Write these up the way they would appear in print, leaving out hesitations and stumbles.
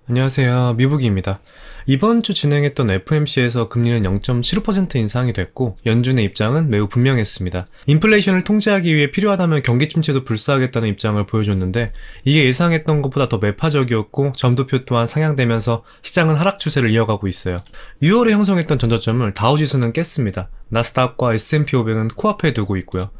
안녕하세요. 미북이입니다. 이번 주 진행했던 FOMC에서 금리는 0.75% 인상이 됐고 연준의 입장은 매우 분명했습니다. 인플레이션을 통제하기 위해 필요하다면 경기 침체도 불사하겠다는 입장을 보여줬는데 이게 예상했던 것보다 더 매파적이었고 점도표 또한 상향되면서 시장은 하락 추세를 이어가고 있어요. 6월에 형성했던 전저점을 다우지수는 깼습니다. 나스닥과 S&P 500은 코앞에 두고 있고요.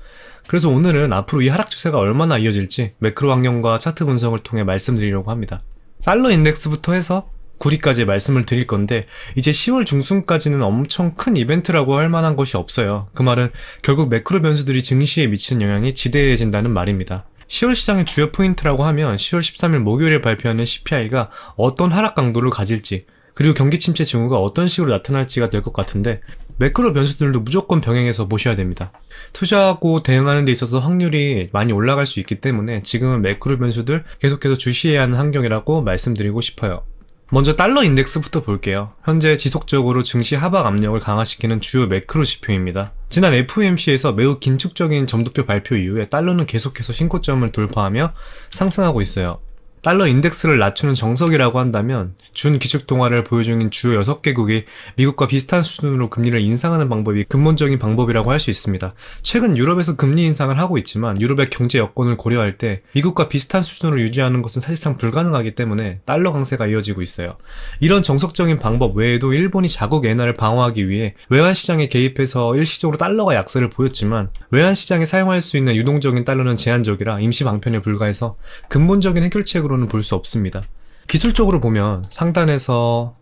그래서 오늘은 앞으로 이 하락 추세가 얼마나 이어질지 매크로 환경과 차트 분석을 통해 말씀드리려고 합니다. 달러 인덱스부터 해서 구리까지 말씀을 드릴 건데 이제 10월 중순까지는 엄청 큰 이벤트라고 할 만한 것이 없어요. 그 말은 결국 매크로 변수들이 증시에 미치는 영향이 지대해진다는 말입니다. 10월 시장의 주요 포인트라고 하면 10월 13일 목요일에 발표하는 CPI가 어떤 하락 강도를 가질지 그리고 경기 침체 징후가 어떤 식으로 나타날지가 될 것 같은데 매크로 변수들도 무조건 병행해서 보셔야 됩니다. 투자하고 대응하는 데 있어서 확률이 많이 올라갈 수 있기 때문에 지금은 매크로 변수들 계속해서 주시해야 하는 환경이라고 말씀드리고 싶어요. 먼저 달러 인덱스부터 볼게요. 현재 지속적으로 증시 하락 압력을 강화시키는 주요 매크로 지표입니다. 지난 FOMC에서 매우 긴축적인 점도표 발표 이후에 달러는 계속해서 신고점을 돌파하며 상승하고 있어요. 달러 인덱스를 낮추는 정석이라고 한다면 준 기축통화를 보유 중인 주요 6개국이 미국과 비슷한 수준으로 금리를 인상하는 방법이 근본적인 방법이라고 할 수 있습니다. 최근 유럽에서 금리 인상을 하고 있지만 유럽의 경제 여건을 고려할 때 미국과 비슷한 수준으로 유지하는 것은 사실상 불가능하기 때문에 달러 강세가 이어지고 있어요. 이런 정석적인 방법 외에도 일본이 자국 엔화를 방어하기 위해 외환시장에 개입해서 일시적으로 달러가 약세를 보였지만 외환시장에 사용할 수 있는 유동적인 달러는 제한적이라 임시 방편에 불과해서 근본적인 해결책으로 볼 수 없습니다. 기술적으로 보면 상단에서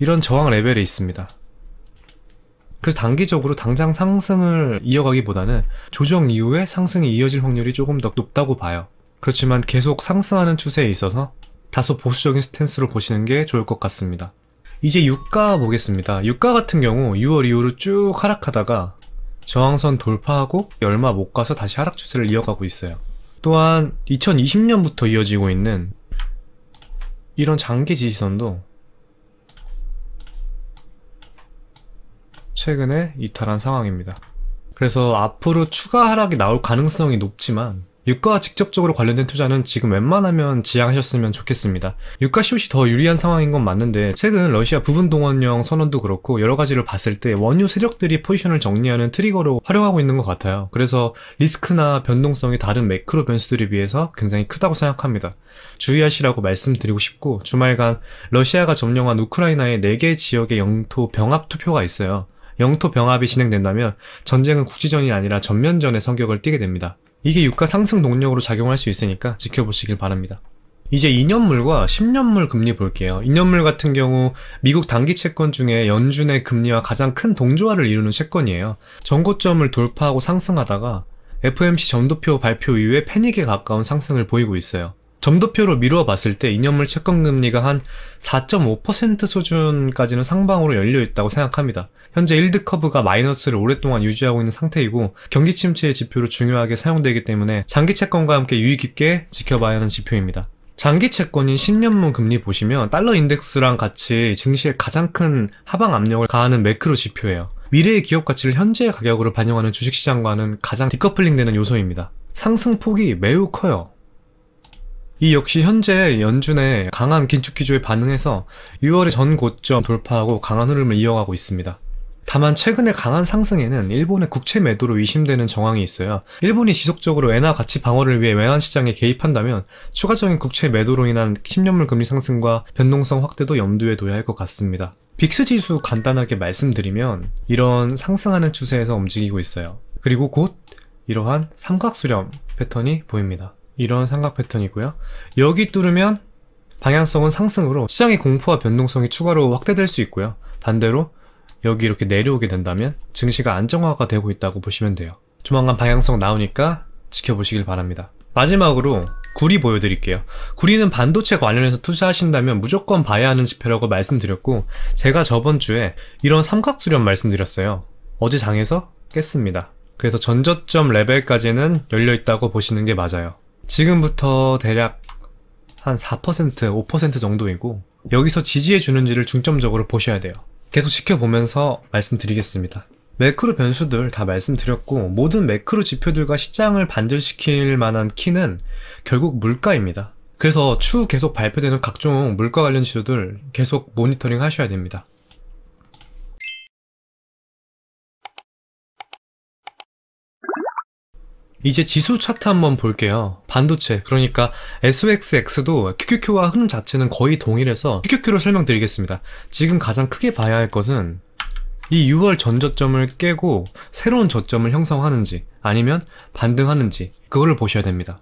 이런 저항 레벨에 있습니다. 그래서 단기적으로 당장 상승을 이어가기보다는 조정 이후에 상승이 이어질 확률이 조금 더 높다고 봐요. 그렇지만 계속 상승하는 추세에 있어서 다소 보수적인 스탠스로 보시는 게 좋을 것 같습니다. 이제 유가 보겠습니다. 유가 같은 경우 6월 이후로 쭉 하락하다가 저항선 돌파하고 얼마 못 가서 다시 하락 추세를 이어가고 있어요. 또한 2020년부터 이어지고 있는 이런 장기 지지선도 최근에 이탈한 상황입니다. 그래서 앞으로 추가 하락이 나올 가능성이 높지만 유가와 직접적으로 관련된 투자는 지금 웬만하면 지양하셨으면 좋겠습니다. 유가 숏이 더 유리한 상황인 건 맞는데 최근 러시아 부분 동원령 선언도 그렇고 여러 가지를 봤을 때 원유 세력들이 포지션을 정리하는 트리거로 활용하고 있는 것 같아요. 그래서 리스크나 변동성이 다른 매크로 변수들에 비해서 굉장히 크다고 생각합니다. 주의하시라고 말씀드리고 싶고 주말간 러시아가 점령한 우크라이나의 4개 지역의 영토 병합 투표가 있어요. 영토 병합이 진행된다면 전쟁은 국지전이 아니라 전면전의 성격을 띠게 됩니다. 이게 유가 상승 동력으로 작용할 수 있으니까 지켜보시길 바랍니다. 이제 2년물과 10년물 금리 볼게요. 2년물 같은 경우 미국 단기 채권 중에 연준의 금리와 가장 큰 동조화를 이루는 채권이에요. 전고점을 돌파하고 상승하다가 FOMC 점도표 발표 이후에 패닉에 가까운 상승을 보이고 있어요. 점도표로 미루어 봤을 때 2년물 채권 금리가 한 4.5% 수준까지는 상방으로 열려 있다고 생각합니다. 현재 일드 커브가 마이너스를 오랫동안 유지하고 있는 상태이고 경기 침체의 지표로 중요하게 사용되기 때문에 장기 채권과 함께 유의 깊게 지켜봐야 하는 지표입니다. 장기 채권인 10년물 금리 보시면 달러 인덱스랑 같이 증시에 가장 큰 하방 압력을 가하는 매크로 지표예요. 미래의 기업 가치를 현재의 가격으로 반영하는 주식시장과는 가장 디커플링 되는 요소입니다. 상승폭이 매우 커요. 이 역시 현재 연준의 강한 긴축 기조에 반응해서 6월의 전 고점 돌파하고 강한 흐름을 이어가고 있습니다. 다만 최근의 강한 상승에는 일본의 국채 매도로 의심되는 정황이 있어요. 일본이 지속적으로 엔화 가치 방어를 위해 외환시장에 개입한다면 추가적인 국채 매도로 인한 10년물 금리 상승과 변동성 확대도 염두에 둬야 할 것 같습니다. 빅스 지수 간단하게 말씀드리면 이런 상승하는 추세에서 움직이고 있어요. 그리고 곧 이러한 삼각수렴 패턴이 보입니다. 이런 삼각 패턴이고요. 여기 뚫으면 방향성은 상승으로 시장의 공포와 변동성이 추가로 확대될 수 있고요. 반대로 여기 이렇게 내려오게 된다면 증시가 안정화가 되고 있다고 보시면 돼요. 조만간 방향성 나오니까 지켜보시길 바랍니다. 마지막으로 구리 보여드릴게요. 구리는 반도체 관련해서 투자하신다면 무조건 봐야 하는 지표라고 말씀드렸고 제가 저번 주에 이런 삼각수렴 말씀드렸어요. 어제 장에서 깼습니다. 그래서 전저점 레벨까지는 열려있다고 보시는 게 맞아요. 지금부터 대략 한 4%, 5% 정도이고 여기서 지지해 주는지를 중점적으로 보셔야 돼요. 계속 지켜보면서 말씀드리겠습니다. 매크로 변수들 다 말씀드렸고 모든 매크로 지표들과 시장을 반전시킬 만한 키는 결국 물가입니다. 그래서 추후 계속 발표되는 각종 물가 관련 지수들 계속 모니터링 하셔야 됩니다. 이제 지수 차트 한번 볼게요. 반도체, 그러니까 SOXX도 QQQ와 흐름 자체는 거의 동일해서 QQQ로 설명드리겠습니다. 지금 가장 크게 봐야 할 것은 이 6월 전저점을 깨고 새로운 저점을 형성하는지 아니면 반등하는지 그거를 보셔야 됩니다.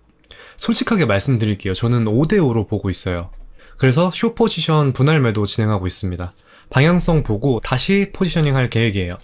솔직하게 말씀드릴게요. 저는 5대5로 보고 있어요. 그래서 숏 포지션 분할 매도 진행하고 있습니다. 방향성 보고 다시 포지셔닝 할 계획이에요.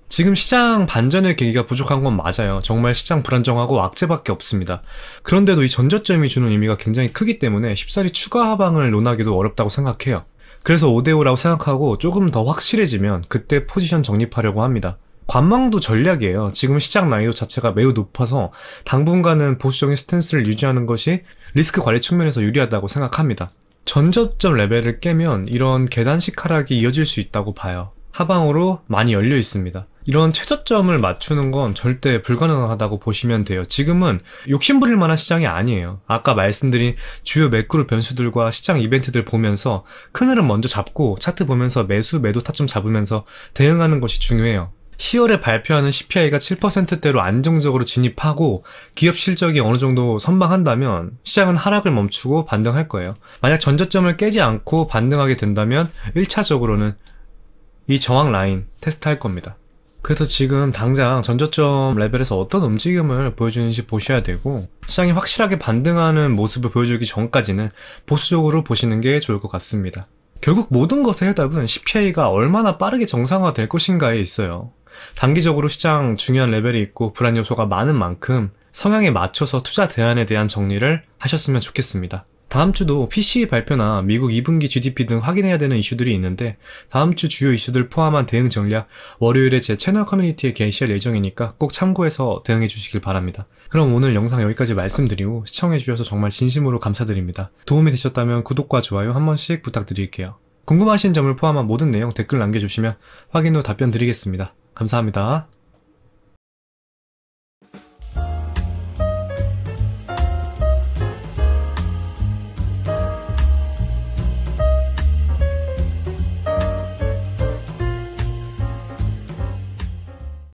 지금 시장 반전의 계기가 부족한 건 맞아요. 정말 시장 불안정하고 악재밖에 없습니다. 그런데도 이 전저점이 주는 의미가 굉장히 크기 때문에 쉽사리 추가 하방을 논하기도 어렵다고 생각해요. 그래서 5대5라고 생각하고 조금 더 확실해지면 그때 포지션 정립하려고 합니다. 관망도 전략이에요. 지금 시장 난이도 자체가 매우 높아서 당분간은 보수적인 스탠스를 유지하는 것이 리스크 관리 측면에서 유리하다고 생각합니다. 전저점 레벨을 깨면 이런 계단식 하락이 이어질 수 있다고 봐요. 하방으로 많이 열려 있습니다. 이런 최저점을 맞추는 건 절대 불가능하다고 보시면 돼요. 지금은 욕심부릴 만한 시장이 아니에요. 아까 말씀드린 주요 매크로 변수들과 시장 이벤트들 보면서 큰 흐름 먼저 잡고 차트 보면서 매수, 매도 타점 잡으면서 대응하는 것이 중요해요. 10월에 발표하는 CPI가 7%대로 안정적으로 진입하고 기업 실적이 어느 정도 선방한다면 시장은 하락을 멈추고 반등할 거예요. 만약 전저점을 깨지 않고 반등하게 된다면 1차적으로는 이 저항 라인 테스트할 겁니다. 그래서 지금 당장 전저점 레벨에서 어떤 움직임을 보여주는지 보셔야 되고 시장이 확실하게 반등하는 모습을 보여주기 전까지는 보수적으로 보시는 게 좋을 것 같습니다. 결국 모든 것의 해답은 CPI가 얼마나 빠르게 정상화될 것인가에 있어요. 단기적으로 시장 중요한 레벨이 있고 불안 요소가 많은 만큼 성향에 맞춰서 투자 대안에 대한 정리를 하셨으면 좋겠습니다. 다음 주도 PCE 발표나 미국 2분기 GDP 등 확인해야 되는 이슈들이 있는데 다음 주 주요 이슈들 포함한 대응 전략 월요일에 제 채널 커뮤니티에 게시할 예정이니까 꼭 참고해서 대응해 주시길 바랍니다. 그럼 오늘 영상 여기까지 말씀드리고 시청해 주셔서 정말 진심으로 감사드립니다. 도움이 되셨다면 구독과 좋아요 한 번씩 부탁드릴게요. 궁금하신 점을 포함한 모든 내용 댓글 남겨주시면 확인 후 답변 드리겠습니다. 감사합니다.